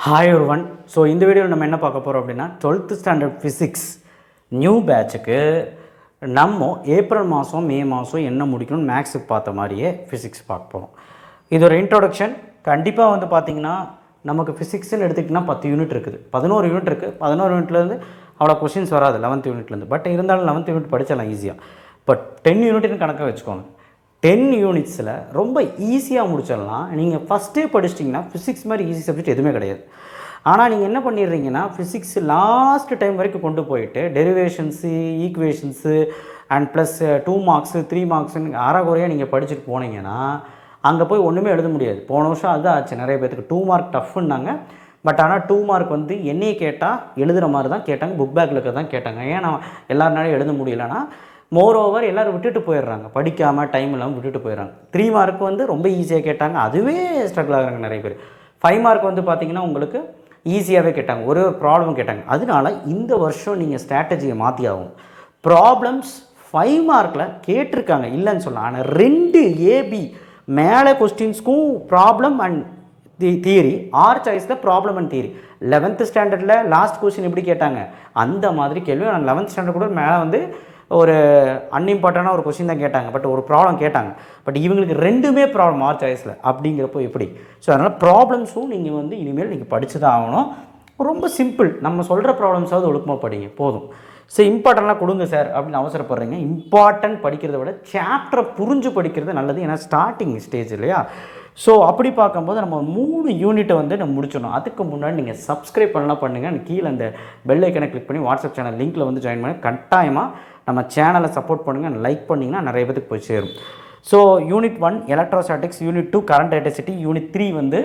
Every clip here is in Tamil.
ஹாய் ஒருவன். ஸோ இந்த வீடியோவில் நம்ம என்ன பார்க்க போகிறோம் அப்படின்னா 12th ஸ்டாண்டர்ட் ஃபிசிக்ஸ் நியூ பேட்சுக்கு நம்ம ஏப்ரல் மாதம் மே மாதம் என்ன முடிக்கணும்னு மேக்ஸுக்கு பார்த்த மாதிரியே ஃபிசிக்ஸ் பார்க்க போகிறோம். இது ஒரு இன்ட்ரோடக்ஷன். கண்டிப்பாக வந்து பார்த்திங்கன்னா நமக்கு ஃபிசிக்ஸ்ன்னு எடுத்துக்கிட்டிங்கன்னா 10 யூனிட் இருக்குது, 11 யூனிட் இருக்குது. 11 யூனிட்லேருந்து அவ்வளோ கொஷின்ஸ் வராது 11th யூனிட்லேருந்து. பட் இருந்தாலும் 11th யூனிட் படிச்சிடலாம் ஈஸியாக. பட் 10 யூனிட்னு கணக்காக வச்சுக்கோங்க. 10 யூனிட்ஸில் ரொம்ப ஈஸியாக முடிச்சிடலாம். நீங்கள் ஃபஸ்ட்டே படிச்சிட்டிங்கன்னா ஃபிசிக்ஸ் மாதிரி ஈஸி சப்ஜெக்ட் எதுவுமே கிடையாது. ஆனால் நீங்கள் என்ன பண்ணிடுறீங்கன்னா ஃபிசிக்ஸ் லாஸ்ட் டைம் வரைக்கும் கொண்டு போயிட்டு டெரிவேஷன்ஸு, ஈக்குவேஷன்ஸு அண்ட் ப்ளஸ் 2 மார்க்ஸு 3 மார்க்ஸுன்னு அரைகுறையாக நீங்கள் படிச்சுட்டு போனீங்கன்னா அங்கே போய் ஒன்றுமே எழுத முடியாது. போன வருஷம் அதுதான் ஆச்சு. நிறைய பேருக்கு 2 மார்க் டஃப்னாங்க. பட் ஆனால் 2 மார்க் வந்து என்னையே கேட்டால் எழுதுகிற மாதிரி தான் கேட்டாங்க, புக் பேக்கில் இருக்க தான் கேட்டாங்க. ஏன் நான் எல்லாருனாலும் எழுத முடியலன்னா மோரோவர் எல்லோரும் விட்டுட்டு போயிடுறாங்க, படிக்காமல் டைம் இல்லாமல் விட்டுட்டு போயிடுறாங்க. 3 மார்க் வந்து ரொம்ப ஈஸியாக கேட்டாங்க, அதுவே ஸ்ட்ரகிள் ஆகுறாங்க நிறைய பேர். 5 மார்க் வந்து பார்த்திங்கன்னா உங்களுக்கு ஈஸியாகவே கேட்டாங்க, ஒரே ஒரு ப்ராப்ளம் கேட்டாங்க. அதனால இந்த வருஷம் நீங்கள் ஸ்ட்ராட்டஜியை மாற்றி ஆகும். ப்ராப்ளம்ஸ் 5 மார்க்கில் கேட்டிருக்காங்க இல்லைன்னு சொல்லலாம். ஆனால் 2 ஏபி மேலே கொஸ்டின்ஸ்க்கும் ப்ராப்ளம் அண்ட் தியரி, ஆர் சாய்ஸில் ப்ராப்ளம் அண்ட் தியரி. 11th ஸ்டாண்டர்டில் லாஸ்ட் கொஸ்டின் எப்படி கேட்டாங்க அந்த மாதிரி கேள்வி. ஆனால் 11th ஸ்டாண்டர்ட் கூட மேலே வந்து ஒரு அன்இம்பார்ட்டண்டான ஒரு கொஸ்டின் தான் கேட்டாங்க, பட் ஒரு ப்ராப்ளம் கேட்டாங்க. பட் இவங்களுக்கு 2மே ப்ராப்ளம் ஆர் சாய்ஸில் அப்படிங்கிறப்போ எப்படி? ஸோ அதனால் ப்ராப்ளம்ஸும் நீங்கள் வந்து இனிமேல் நீங்கள் படித்து தான் ஆகணும். ரொம்ப சிம்பிள். நம்ம சொல்கிற ப்ராப்ளம்ஸாவது ஒழுக்கமாக படிங்க போதும். ஸோ இம்பார்ட்டண்ட்லாம் கொடுங்க சார் அப்படின்னு அவசரப்படுறீங்க. இம்பார்ட்டன்ட் படிக்கிறத விட சாப்டரை புரிஞ்சு படிக்கிறது நல்லது. ஏன்னா ஸ்டார்டிங் ஸ்டேஜ் இல்லையா? ஸோ அப்படி பார்க்கும்போது நம்ம 3 யூனிட்டை வந்து நம்ம முடிச்சிடணும். அதுக்கு முன்னாடி நீங்கள் சப்ஸ்கிரைப் பண்ணலாம் பண்ணுங்கள். கீழே அந்த பெல் ஐக்கனை கிளிக் பண்ணி வாட்ஸ்அப் சேனல் லிங்க்கில் வந்து ஜாயின் பண்ணி கட்டாயமாக நம்ம சேனலை சப்போர்ட் பண்ணுங்கள். லைக் பண்ணிங்கன்னா நிறைய பேருக்கு போய் சேரும். So unit 1 electrostatics, unit 2 current electricity, unit 3 வந்து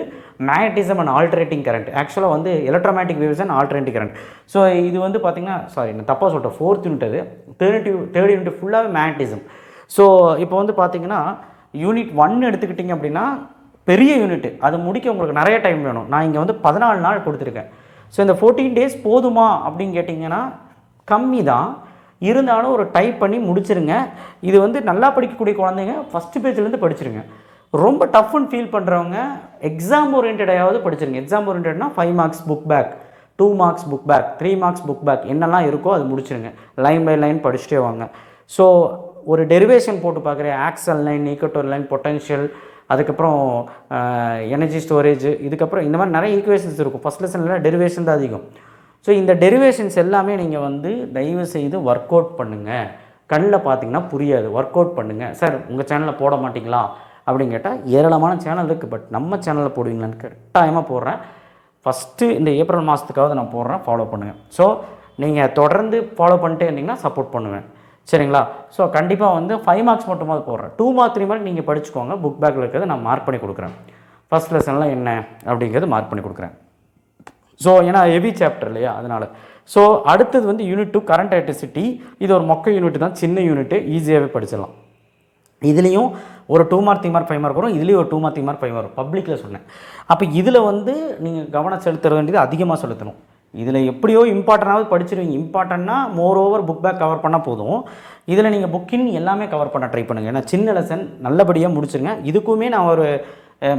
மேக்னட்டிசம் அண்ட் ஆல்டர்னேட்டிங் கரண்ட். ஆக்சுவலாக வந்து எலக்ட்ரோமேட்டிக் waves and alternating current. So இது வந்து பார்த்திங்கன்னா நான் தப்பாக சொல்லிட்டேன், 4th யூனிட் அது. தேர்ட் யூனிட் ஃபுல்லாகவே மேக்னட்டிசம். ஸோ இப்போ வந்து பார்த்திங்கன்னா யூனிட் 1 எடுத்துக்கிட்டிங்க அப்படின்னா பெரிய யூனிட், அது முடிக்க உங்களுக்கு நிறைய டைம் வேணும். நான் இங்கே வந்து 14 நாள் கொடுத்துருக்கேன். ஸோ இந்த 14 டேஸ் போதுமா அப்படின்னு கேட்டிங்கன்னா கம்மி தான். இருந்தாலும் ஒரு டைப் பண்ணி முடிச்சிருங்க. இது வந்து நல்லா படிக்கக்கூடிய குழந்தைங்க ஃபஸ்ட்டு பேஜ்லேருந்து படிச்சிருங்க. ரொம்ப டஃப்னு ஃபீல் பண்ணுறவங்க எக்ஸாம் ஓரியன்டாவது படிச்சிருங்க. எக்ஸாம் ஓரியன்டா 5 marks book back, 2 marks book back, 3 marks book back என்னெல்லாம் இருக்கோ அது முடிச்சிருங்க. லைன் பை லைன் படிச்சுட்டே வாங்க. ஸோ ஒரு டெரிவேஷன் போட்டு பார்க்குறேன், ஆக்சல் லைன், ஈக்குவட்டோர் லைன், பொட்டன்ஷியல், அதுக்கப்புறம் எனர்ஜி ஸ்டோரேஜ், இதுக்கப்புறம் இந்த மாதிரி நிறைய ஈக்குவேஷன்ஸ் இருக்கும். ஃபஸ்ட் லெசனில் டெரிவேஷன் தான் அதிகம். ஸோ இந்த டெரிவேஷன்ஸ் எல்லாமே நீங்கள் வந்து தயவு செய்து ஒர்க் அவுட் பண்ணுங்கள். கண்ணில் பார்த்தீங்கன்னா புரியாது, ஒர்க் அவுட் பண்ணுங்கள். சார் உங்கள் சேனலில் போட மாட்டிங்களா அப்படின்னு கேட்டால் ஏராளமான சேனல் இருக்குது. பட் நம்ம சேனலில் போடுவீங்களான்னு கட்டாயமாக போடுறேன். ஃபஸ்ட்டு இந்த ஏப்ரல் மாதத்துக்காவது நான் போடுறேன், ஃபாலோ பண்ணுங்கள். ஸோ நீங்கள் தொடர்ந்து ஃபாலோ பண்ணிட்டே இருந்தீங்கன்னா சப்போர்ட் பண்ணுவேன், சரிங்களா? ஸோ கண்டிப்பாக வந்து 5 மார்க்ஸ் மட்டுமாவது போடுறேன். 2 மார்க் 3 மார்க் நீங்கள் படிச்சுக்கோங்க. புக் பேக்கில் இருக்கிறது நான் மார்க் பண்ணி கொடுக்குறேன். ஃபஸ்ட் லெசன்லாம் என்ன அப்படிங்கிறது மார்க் பண்ணி கொடுக்குறேன். ஸோ ஏன்னா ஹெவி சாப்டர் இல்லையா, அதனால். ஸோ அடுத்தது வந்து யூனிட் 2 கரண்ட் எலக்ட்ரிசிட்டி. இது ஒரு மொக்க யூனிட் தான், சின்ன யூனிட்டு, ஈஸியாகவே படிச்சிடலாம். இதுலேயும் ஒரு 2 மார்க் 3 மார்க் 5 மார்க் வரும். இதுலேயும் ஒரு 2 மார்க் 3 மார்க் 5 வரும். பப்ளிக்கில் சொன்னேன். அப்போ இதில் வந்து நீங்கள் கவனம் செலுத்த வேண்டியது அதிகமாக செலுத்தணும். இதில் எப்படியோ இம்பார்ட்டனாவது படிச்சிருவீங்க. இம்பார்ட்டன்னா moreover book back cover பண்ணால் போதும். இதில் நீங்கள் புக்கின் எல்லாமே கவர் பண்ண ட்ரை பண்ணுங்கள். ஏன்னா சின்ன லெசன் நல்லபடியாக முடிச்சுருங்க. இதுக்குமே நான் ஒரு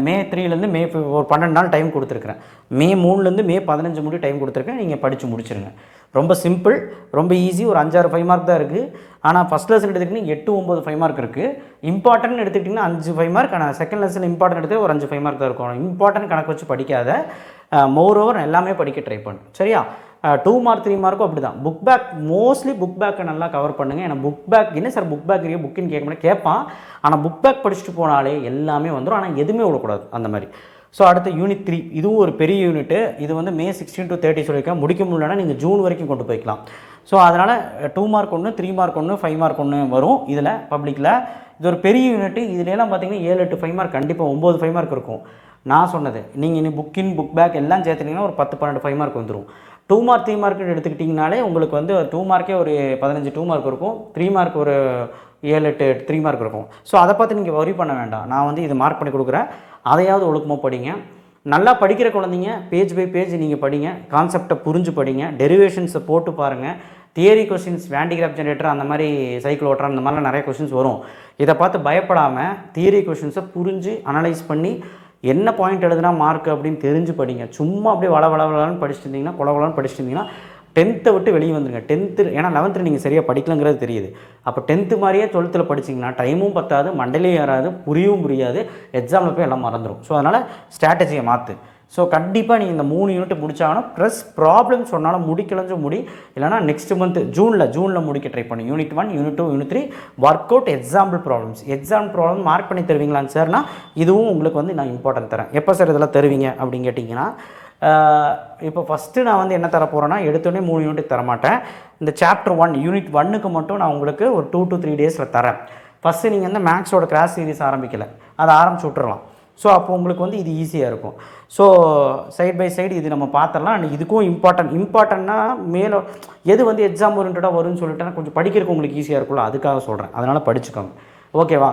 மே 3லேருந்து மே ஒரு 12 நாள் டைம் கொடுத்துருக்குறேன். மே 3லேருந்து மே 15 முடி டைம் கொடுத்துருக்கேன். நீங்கள் படித்து முடிச்சிருங்க. ரொம்ப சிம்பிள், ரொம்ப ஈஸி. ஒரு 5-6 5 மார்க் தான் இருக்குது. ஆனால் ஃபஸ்ட் லெசன் எடுத்துக்கிட்டிங்கன்னா 8-9 5 மார்க் இருக்குது. இம்பார்ட்டன்ட் எடுத்துக்கிட்டிங்கன்னா 5 5 மார்க். ஆனால் செகண்ட் லெசன் இம்பார்ட்டன்ட் எடுத்து ஒரு 5 5 மார்க் தான் இருக்கும். இம்பார்ட்டன்ட் கணக்கு வச்சு படிக்காத, மோர் ஓவர் எல்லாமே படிக்க ட்ரை பண்ணு, சரியா? 2 மார்க் 3 மார்க்கும் அப்படி தான். புக் பேக் மோஸ்ட்லி புக் பேக்கை நல்லா கவர் பண்ணுங்கள். ஏன்னா புக் பேக் என்ன சார் புக் பேக் இருக்கே புக்கின்னு கேட்க முடியாது, கேட்பான். ஆனால் புக் பேக் படிச்சுட்டு போனாலே எல்லாமே வந்துடும். ஆனால் எதுவுமே விடக்கூடாது அந்த மாதிரி. ஸோ அடுத்து யூனிட் 3, இதுவும் ஒரு பெரிய யூனிட்டு. இது வந்து மே 16 to 30 சொல்லியிருக்கேன். முடிக்க முடியலன்னா நீங்கள் ஜூன் வரைக்கும் கொண்டு போய்க்கலாம். ஸோ அதனால் 2 மார்க் 1, 3 மார்க் 1, 5 மார்க் 1 வரும் இதில் பப்ளிக்கில். இது ஒரு பெரிய யூனிட்டு. இதுலாம் பார்த்தீங்கன்னா 7-8 5 மார்க், கண்டிப்பாக 9 5 மார்க் இருக்கும். நான் சொன்னது நீங்கள் இனி புக்கின் புக் பேக் எல்லாம் சேர்த்துட்டிங்கன்னா ஒரு 10-12 5 மார்க் வந்துடும். 2 மார்க் 3 மார்க் எடுத்துக்கிட்டிங்கனாலே உங்களுக்கு வந்து 2 மார்க்கே ஒரு 15 2 மார்க் இருக்கும். 3 மார்க் ஒரு 7-8 3 மார்க் இருக்கும். ஸோ அதை பார்த்து நீங்கள் வரி பண்ண வேண்டாம். நான் வந்து இது மார்க் பண்ணி கொடுக்குறேன். அதையாவது ஒழுக்கமாக படிங்க. நல்லா படிக்கிற குழந்தைங்க பேஜ் பை பேஜ் நீங்கள் படிங்க. கான்செப்டை புரிஞ்சு படிங்க. டெரிவேஷன்ஸை போட்டு பாருங்கள். தியரி கொஸ்டின்ஸ், வேண்டிகிராஃப் ஜென்ரேட்டர், அந்த மாதிரி சைக்கிள் ஓட்டுற அந்த மாதிரிலாம் நிறைய கொஸ்டின்ஸ் வரும். இதை பார்த்து பயப்படாமல் தியரி கொஸ்டின்ஸை புரிஞ்சு அனலைஸ் பண்ணி என்ன பாயிண்ட் எழுதுனா மார்க் அப்படின்னு தெரிஞ்சு படிங்க. சும்மா அப்படியே வளவளன்னு படிச்சுட்டு இருந்தீங்கன்னா, கொலவளன்னு படிச்சுட்டு இருந்தீங்கன்னா 10த்தை விட்டு வெளியே வந்துடுங்க. 10த்து ஏன்னா 11த்தில் நீங்கள் சரியாக படிக்கலங்கிறது தெரியுது. அப்போ 10த்து மாதிரியே 12த்தில் படிச்சிங்கன்னா டைமும் பத்தாது, மண்டையிலையும் ஏறாது, புரியாது, எக்ஸாமில் போய் எல்லாம் மறந்துடும். ஸோ அதனால் ஸ்ட்ராட்டஜியை மாற்று. ஸோ கண்டிப்பாக நீங்கள் இந்த 3 யூனிட் முடிச்சாகணும். ப்ளஸ் ப்ராப்ளம் சொன்னாலும் முடிக்கலஞ்சு முடி, இல்லைனா நெக்ஸ்ட் மந்த் ஜூனில் முடிக்க ட்ரை பண்ணி unit 1, unit 2, unit 3 work out example problem mark பண்ணி தருவீங்களான்னு சார்னா இதுவும் உங்களுக்கு வந்து நான் இம்பார்ட்டன்ட் தரேன். எப்போ சார் இதெல்லாம் தருவீங்க அப்படின்னு கேட்டிங்கன்னா, இப்போ ஃபஸ்ட்டு நான் வந்து என்ன தர போகிறேன்னா, எடுத்தோடனே 3 யூனிட் தரமாட்டேன். இந்த சாப்டர் 1 யூனிட் 1க்கு மட்டும் நான் உங்களுக்கு ஒரு 2 to 3 டேஸில் தரேன். ஃபஸ்ட்டு நீங்கள் வந்து மேக்ஸோட கிராஸ் சீரிஸ் ஆரம்பிக்கலை, அதை ஆரம்பிச்சு விட்டுறலாம். ஸோ அப்போ உங்களுக்கு வந்து இது ஈஸியாக இருக்கும். ஸோ சைட் பை சைடு இது நம்ம பார்த்துடலாம். இதுக்கும் இம்பார்ட்டன்னா மேலே எது வந்து எக்ஸாம் ஓரியன்டாக வரும்னு சொல்லிட்டு கொஞ்சம் படிக்கிறதுக்கு உங்களுக்கு ஈஸியாக இருக்கும்ல, அதுக்காக சொல்கிறேன். அதனால் படிச்சுக்கோங்க. ஓகேவா?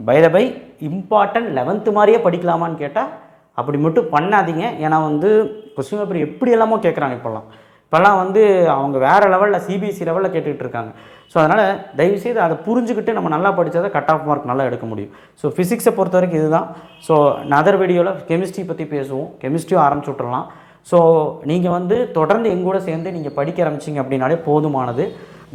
பை இம்பார்ட்டன்ட் 11th மாதிரியே படிக்கலாமான்னு கேட்டால் அப்படி மட்டும் பண்ணாதீங்க. ஏன்னா வந்து கொஸ்டின் பேப்பர் எப்படி எல்லாமோ கேட்குறாங்க. இப்போல்லாம் வந்து அவங்க வேறு லெவலில் சிபிஎஸ்சி லெவலில் கேட்டுக்கிட்டு இருக்காங்க. ஸோ அதனால் தயவுசெய்து அதை புரிஞ்சுக்கிட்டு நம்ம நல்லா படித்தா தான் கட் ஆஃப் மார்க் நல்லா எடுக்க முடியும். ஸோ ஃபிசிக்ஸை பொறுத்த வரைக்கும் இதுதான். ஸோ அதர் வீடியோவில் கெமிஸ்ட்ரி பற்றி பேசுவோம். கெமிஸ்ட்ரியும் ஆரம்பிச்சு விட்றலாம். ஸோ நீங்கள் வந்து தொடர்ந்து எங்கூட சேர்ந்து நீங்கள் படிக்க ஆரம்பிச்சிங்க அப்படின்னாலே போதுமானது.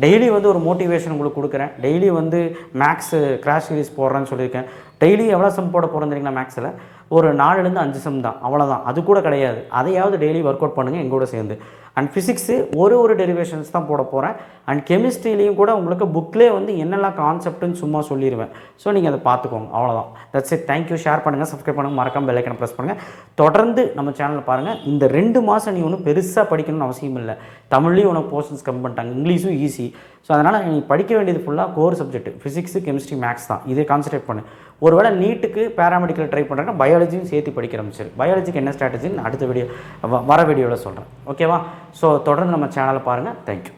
டெய்லி வந்து ஒரு மோட்டிவேஷன் உங்களுக்கு கொடுக்குறேன். டெய்லி வந்து மேக்ஸு கிராஷ் சீரிஸ் போடுறேன்னு சொல்லியிருக்கேன். டெய்லி எவ்வளோ சம் போட போகிறோம் தெரியுங்களா? மேக்ஸில் ஒரு 4லேருந்து 5 சம் தான், அவ்வளோதான். அது கூட கிடையாது. அதையாவது டெய்லி ஒர்க் அவுட் பண்ணுங்கள் எங்கூட சேர்ந்து. அண்ட் ஃபிசிக்ஸு ஒரு டெரிவேஷன்ஸ் தான் போட போகிறேன். அண்ட் கெமிஸ்ட்ரிலையும் கூட உங்களுக்கு புக்லேயே வந்து என்னெல்லாம் கான்செப்ட்டுன்னு சும்மா சொல்லிடுவேன். ஸோ நீங்கள் அதை பார்த்துக்கோங்க, அவ்வளோதான். That's it. தேங்க்யூ. ஷேர் பண்ணுங்கள், சப்ஸ்கிரைப் பண்ணுங்கள், மறக்காம பெல் ஐக்கனை ப்ரெஸ் பண்ணுங்கள். தொடர்ந்து நம்ம சேனலில் பாருங்கள். இந்த 2 மாதம் நீ ஒன்றும் பெருசாக படிக்கணும்னு அவசியம் இல்லை. தமிழ்லேயும் உனக்கு போர்ஷன்ஸ் கம் பண்ணிட்டாங்க, இங்கிலீஷும் ஈஸி. ஸோ அதனால் நீ படிக்க வேண்டியது ஃபுல்லாக core subject physics, chemistry, maths தான். இதே கான்சன்ட்ரேட் பண்ணு. ஒருவேளை நீட்டுக்கு பேராமெடிக்கல் ட்ரை பண்ணுறேன்னா பயாலஜியும் சேர்த்து படிக்க ஆரம்பிச்சிரு. பயாலஜிக்கு என்ன ஸ்ட்ராட்டஜின்னு அடுத்த வீடியோ வர வீடியோவில் சொல்கிறேன். ஓகேவா? ஸோ தொடர்ந்து நம்ம சேனலை பாருங்கள். தேங்க்யூ.